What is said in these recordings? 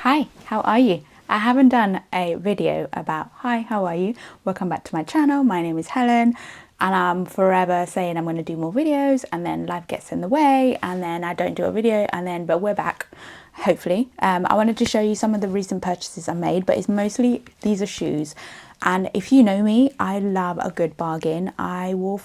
Hi, how are you? I haven't done a video about hi, how are you? Welcome back to my channel. My name is Helen and I'm forever saying I'm going to do more videos and then life gets in the way and then I don't do a video but we're back, hopefully. I wanted to show you some of the recent purchases I made, but it's mostly, these are shoes. And if you know me, I love a good bargain. I will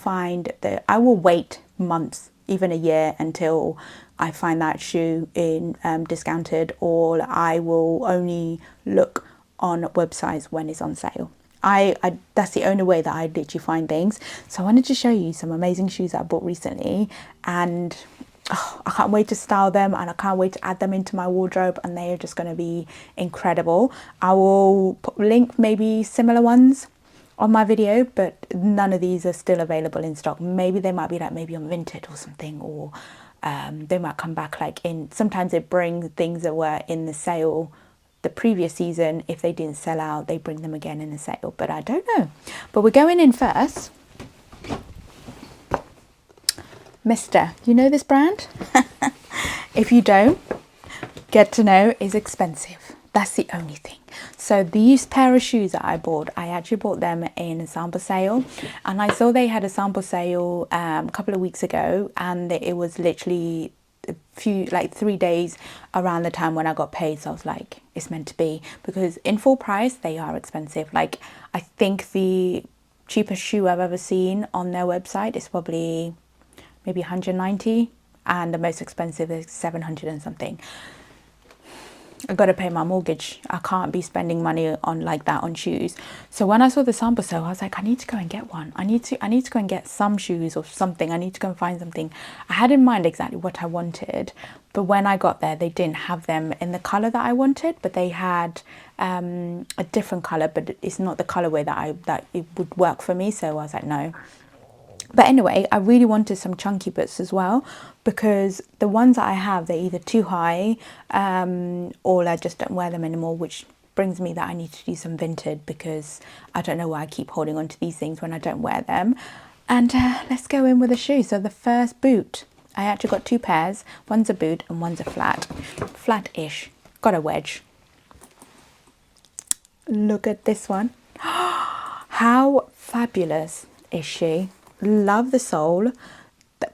wait months, even a year, until I find that shoe in discounted, or I will only look on websites when it's on sale. That's the only way that I literally find things. So I wanted to show you some amazing shoes that I bought recently, and I can't wait to style them and I can't wait to add them into my wardrobe, and they are just going to be incredible. I will link maybe similar ones on my video, but none of these are still available in stock. Maybe they might be like maybe on Vinted or something, or they might come back like in, sometimes it brings things that were in the sale the previous season. If they didn't sell out, they bring them again in the sale, but I don't know. But we're going in first. MIISTA, you know this brand? If you don't, get to know, is expensive. That's the only thing. So these pair of shoes that I bought, I actually bought them in a sample sale, and I saw they had a sample sale a couple of weeks ago, and it was literally like 3 days around the time when I got paid. So I was like, it's meant to be, because in full price they are expensive. Like, I think the cheapest shoe I've ever seen on their website is probably maybe 190, and the most expensive is 700 and something. I've got to pay my mortgage. I can't be spending money on like that on shoes. So when I saw the sample sale, I was like, I need to go and get one. I need to go and get some shoes or something. I need to go and find something. I had in mind exactly what I wanted, but when I got there, they didn't have them in the color that I wanted, but they had a different color, but it's not the colorway that it would work for me. So I was like, no. But anyway, I really wanted some chunky boots as well, because the ones that I have, they're either too high or I just don't wear them anymore, which brings me that I need to do some Vinted, because I don't know why I keep holding on to these things when I don't wear them. And let's go in with a shoe. So the first boot, I actually got two pairs. One's a boot and one's a flat-ish. Got a wedge. Look at this one. How fabulous is she? Love the sole,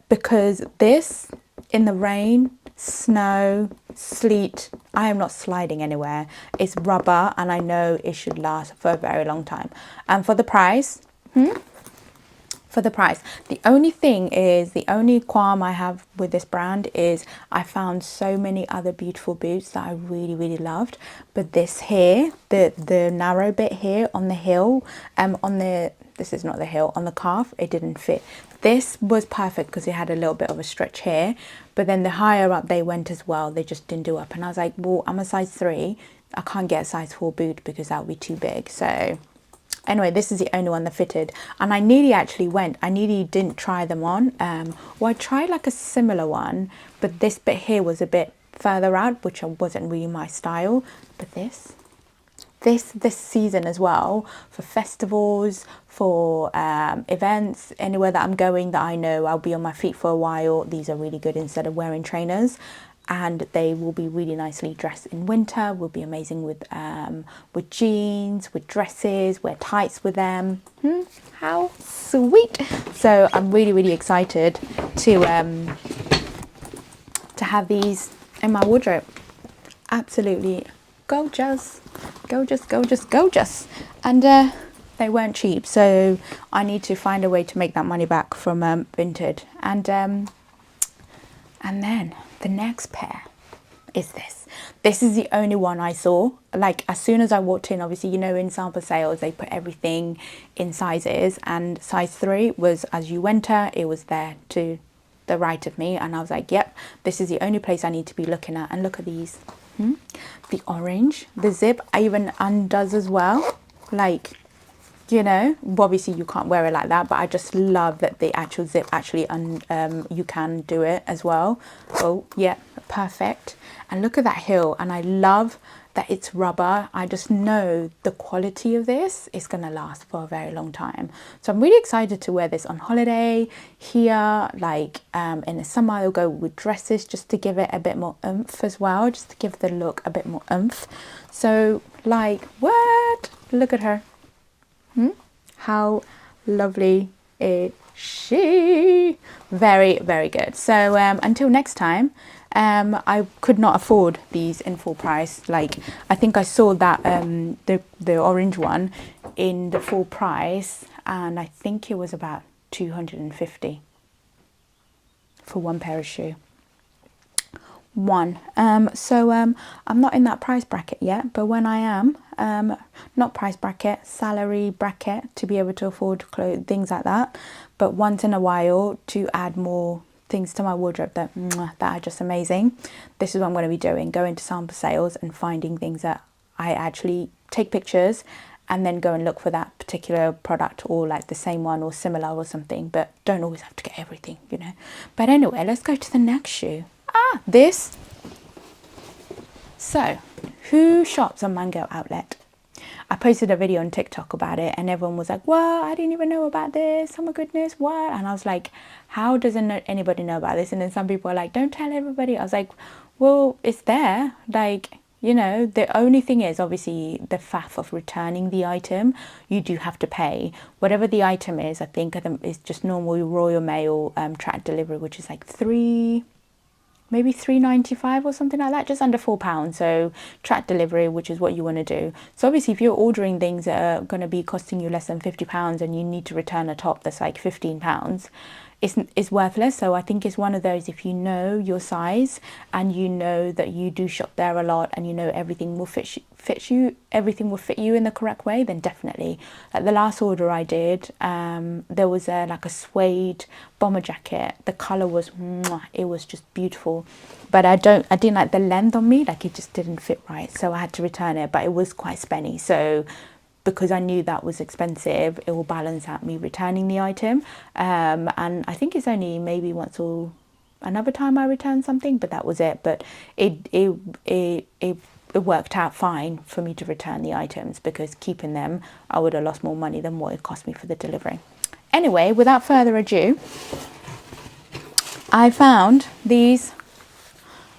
because this, in the rain, snow, sleet, I am not sliding anywhere. It's rubber and I know it should last for a very long time. And for the price, the only qualm I have with this brand is I found so many other beautiful boots that I really loved, but this here, the narrow bit here on the heel, this is not the heel, on the calf, it didn't fit. This was perfect because it had a little bit of a stretch here, but then the higher up they went as well, they just didn't do up. And I was like, well, I'm a size 3, I can't get a size 4 boot because that would be too big. So anyway, this is the only one that fitted, and I nearly didn't try them on. Well, I tried like a similar one, but this bit here was a bit further out, which wasn't really my style. But this season as well, for festivals, for events, anywhere that I'm going that I know I'll be on my feet for a while, these are really good instead of wearing trainers. And they will be really nicely dressed in winter, will be amazing with jeans, with dresses, wear tights with them. How sweet. So I'm really excited to have these in my wardrobe. Absolutely gorgeous. And they weren't cheap, so I need to find a way to make that money back from Vinted. And then the next pair is this. This is the only one I saw. Like, as soon as I walked in, obviously, you know, in sample sales, they put everything in sizes, and size 3 was, as you enter, it was there to the right of me. And I was like, yep, this is the only place I need to be looking at. And look at these. The orange, the zip even undoes as well. Like, you know. Obviously you can't wear it like that, but I just love that the actual zip actually you can do it as well. Oh yeah, perfect. And look at that heel, and I love that it's rubber. I just know the quality of this is going to last for a very long time, so I'm really excited to wear this on holiday here, like in the summer. I'll go with dresses just to give it a bit more oomph as well, just to give the look a bit more oomph. So like, what, look at her. How lovely is she? Very, very good. So until next time, I could not afford these in full price. Like, I think I saw that the orange one in the full price, and I think it was about 250 for one pair of shoe. So I'm not in that price bracket yet, but when I am, not price bracket, salary bracket, to be able to afford clothes, things like that, but once in a while to add more things to my wardrobe that are just amazing, this is what I'm going to be doing, going to sample sales and finding things that I actually take pictures and then go and look for that particular product, or like the same one or similar or something, but don't always have to get everything, you know. But anyway, let's go to the next shoe. This. So, who shops on Mango Outlet? I posted a video on TikTok about it, and everyone was like, "What? I didn't even know about this. Oh my goodness, what?" And I was like, "How doesn't anybody know about this?" And then some people are like, "Don't tell everybody." I was like, "Well, it's there. Like, you know, the only thing is obviously the faff of returning the item. You do have to pay whatever the item is. I think it's just normal Royal Mail track delivery, which is like maybe £3.95 or something like that, just under £4. So track delivery, which is what you want to do. So obviously if you're ordering things that are going to be costing you less than £50 and you need to return a top that's like £15, it's worthless. So I think it's one of those, if you know your size and you know that you do shop there a lot and you know everything will everything will fit you in the correct way, then definitely. Like the last order I did, there was like a suede bomber jacket. The color was it was just beautiful, but I didn't like the length on me, like it just didn't fit right, so I had to return it. But it was quite spenny, so because I knew that was expensive, it will balance out me returning the item. And I think it's only maybe once or another time I returned something, but that was it. But it worked out fine for me to return the items, because keeping them, I would have lost more money than what it cost me for the delivery. Anyway, without further ado, I found these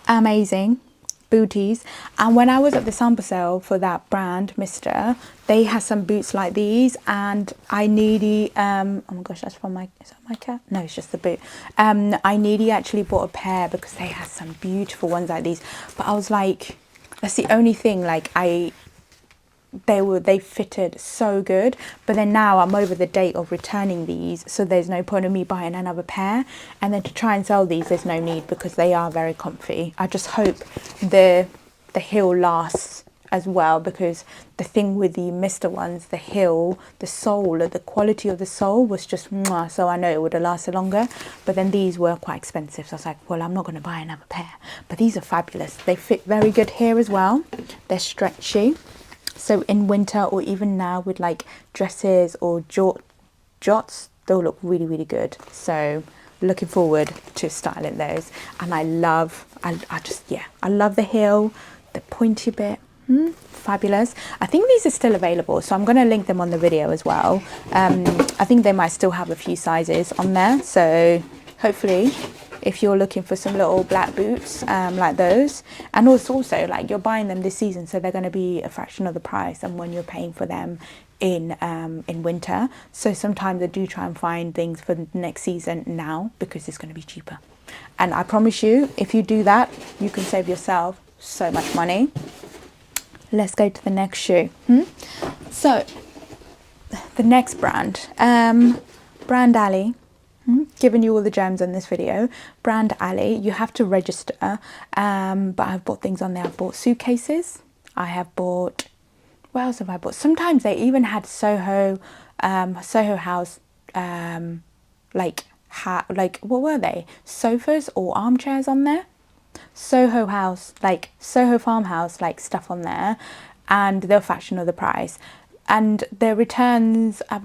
amazing booties, and when I was at the sample sale for that brand MIISTA, they had some boots like these, and I nearly oh my gosh, that's from my, is that my cat? No, it's just the boot. I nearly actually bought a pair because they had some beautiful ones like these, but I was like, that's the only thing, like they fitted so good, but then now I'm over the date of returning these, so there's no point in me buying another pair, and then to try and sell these, there's no need, because they are very comfy. I just hope the heel lasts as well, because the thing with the MIISTA ones, the heel, the sole, the quality of the sole was just mwah, so I know it would have lasted longer. But then these were quite expensive, so I was like, well, I'm not going to buy another pair. But these are fabulous. They fit very good here as well. They're stretchy. So in winter, or even now with like dresses or jots, they'll look really, really good. So looking forward to styling those. And I love the heel, the pointy bit. Fabulous. I think these are still available, so I'm going to link them on the video as well. I think they might still have a few sizes on there, so hopefully if you're looking for some little black boots like those, and also like you're buying them this season, so they're going to be a fraction of the price than when you're paying for them in winter. So sometimes I do try and find things for the next season now, because it's going to be cheaper. And I promise you, if you do that, you can save yourself so much money. Let's go to the next shoe. So the next brand, Brand Alley. Giving you all the gems in this video. Brand Alley, you have to register, but I've bought things on there. I've bought suitcases. I have bought, what else have I bought? Sometimes they even had Soho House, like what were they? Sofas or armchairs on there. Soho House, like Soho Farmhouse, like stuff on there, and they're a fraction of the price. And the returns, I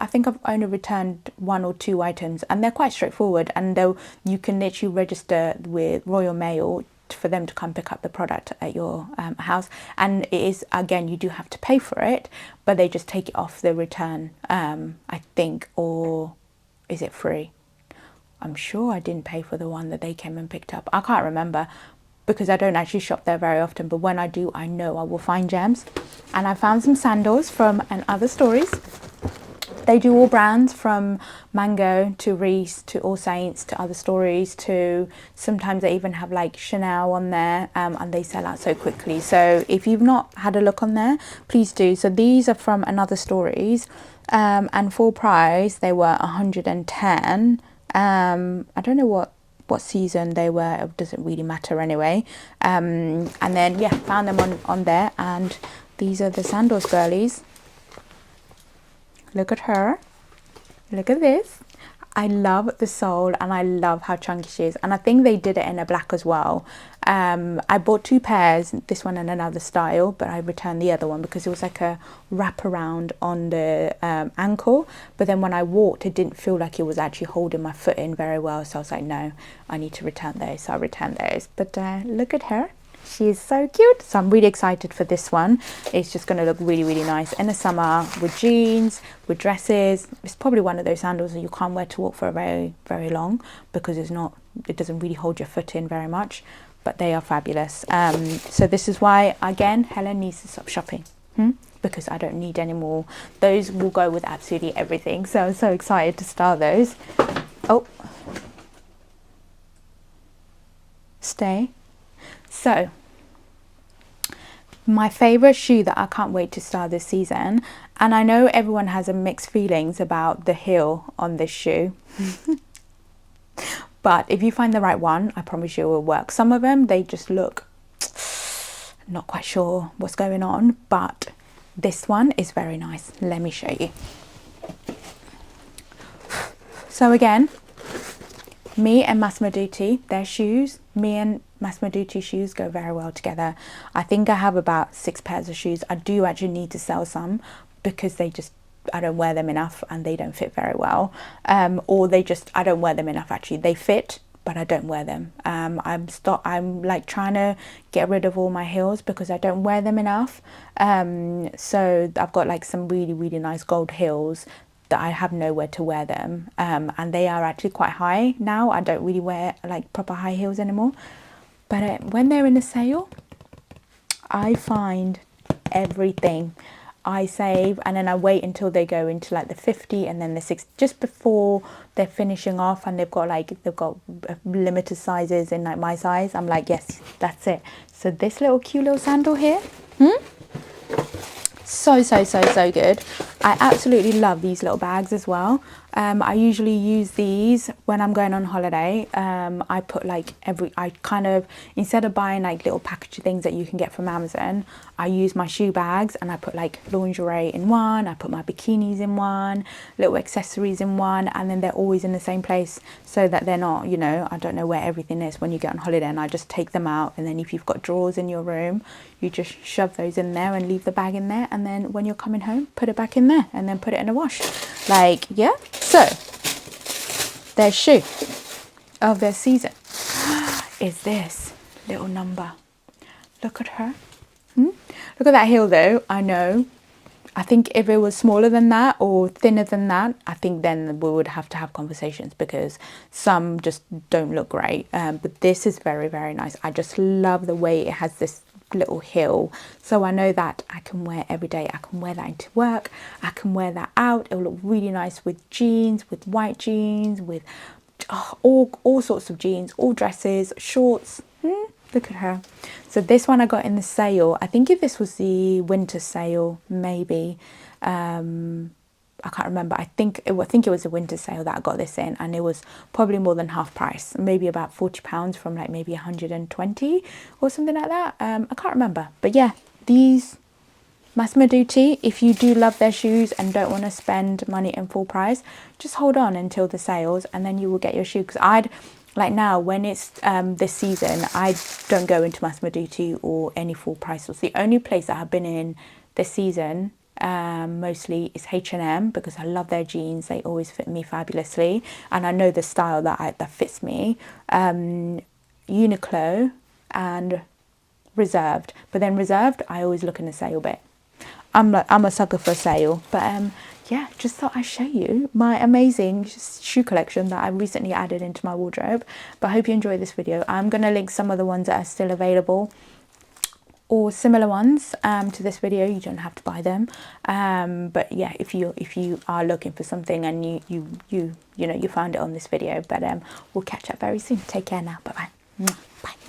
think I've only returned 1 or 2 items, and they're quite straightforward. And though you can literally register with Royal Mail for them to come pick up the product at your house, and it is, again, you do have to pay for it, but they just take it off the return, I think, or is it free? I'm sure I didn't pay for the one that they came and picked up. I can't remember, because I don't actually shop there very often, but when I do, I know I will find gems. And I found some sandals from Other Stories. They do all brands, from Mango to Reese to All Saints to Other Stories, to sometimes they even have like Chanel on there, and they sell out so quickly. So if you've not had a look on there, please do. So these are from Other Stories, and full price they were 110. I don't know what season they were, it doesn't really matter anyway. And then yeah, found them on there, and these are the sandals, girlies. Look at her, look at this. I love the sole, and I love how chunky she is, and I think they did it in a black as well. I bought 2 pairs, this one and another style, but I returned the other one because it was like a wraparound on the ankle, but then when I walked it didn't feel like it was actually holding my foot in very well, so I was like, no, I need to return those. So I returned those. But look at her, she is so cute. So I'm really excited for this one. It's just going to look really, really nice in the summer with jeans, with dresses. It's probably one of those sandals that you can't wear to walk for a very, very long, because it doesn't really hold your foot in very much, but they are fabulous. So this is why, again, Helen needs to stop shopping, because I don't need any more. Those will go with absolutely everything. So I'm so excited to start those. Oh, stay. So my favorite shoe that I can't wait to start this season, and I know everyone has a mixed feelings about the heel on this shoe, but if you find the right one, I promise you it will work. Some of them, they just look not quite sure what's going on, but this one is very nice. Let me show you. So again, me and Massimo Dutti, their shoes, me and Massimo Dutti shoes go very well together. I think I have about 6 pairs of shoes. I do actually need to sell some, because I don't wear them enough and they don't fit very well. Or I don't wear them enough actually. They fit, but I don't wear them. I'm like trying to get rid of all my heels because I don't wear them enough. So I've got like some really, really nice gold heels that I have nowhere to wear them, and they are actually quite high now. I don't really wear like proper high heels anymore, but when they're in a sale, I find everything. I save, and then I wait until they go into like the 50 and then the 60, just before they're finishing off, and they've got limited sizes in like my size. I'm like, yes, that's it. So this cute little sandal here, so good. I absolutely love these little bags as well. I usually use these when I'm going on holiday. I put like instead of buying like little package things that you can get from Amazon, I use my shoe bags, and I put like lingerie in one, I put my bikinis in one, little accessories in one, and then they're always in the same place, so that they're not, I don't know where everything is when you get on holiday, and I just take them out. And then if you've got drawers in your room, you just shove those in there and leave the bag in there, and then when you're coming home, put it back in there and then put it in a wash. Like, yeah. So their shoe of their season is this little number. Look at her. Look at that heel though. I know, I think if it was smaller than that or thinner than that, I think then we would have to have conversations, because some just don't look great. But this is very, very nice. I just love the way it has this little heel, so I know that I can wear every day. I can wear that into work, I can wear that out. It will look really nice with jeans, with white jeans, with all sorts of jeans, all dresses, shorts. Look at her. So this one I got in the sale. I think if this was the winter sale, maybe, I can't remember. I think it was a winter sale that I got this in, and it was probably more than half price, maybe about £40 from like maybe 120 or something like that. I can't remember, but yeah, these Massimo Dutti, if you do love their shoes and don't want to spend money in full price, just hold on until the sales, and then you will get your shoe. Because like now, when it's this season, I don't go into Massimo Dutti or any full price stores. The only place that I've been in this season Mostly it's H&M because I love their jeans. They always fit me fabulously, and I know the style that fits me. Uniqlo and Reserved, but then Reserved I always look in the sale bit. I'm a sucker for a sale. But yeah, just thought I'd show you my amazing shoe collection that I recently added into my wardrobe. But I hope you enjoy this video. I'm going to link some of the ones that are still available or similar ones to this video. You don't have to buy them, but yeah, if you are looking for something and you know you found it on this video. But we'll catch up very soon. Take care now. Bye bye. Bye.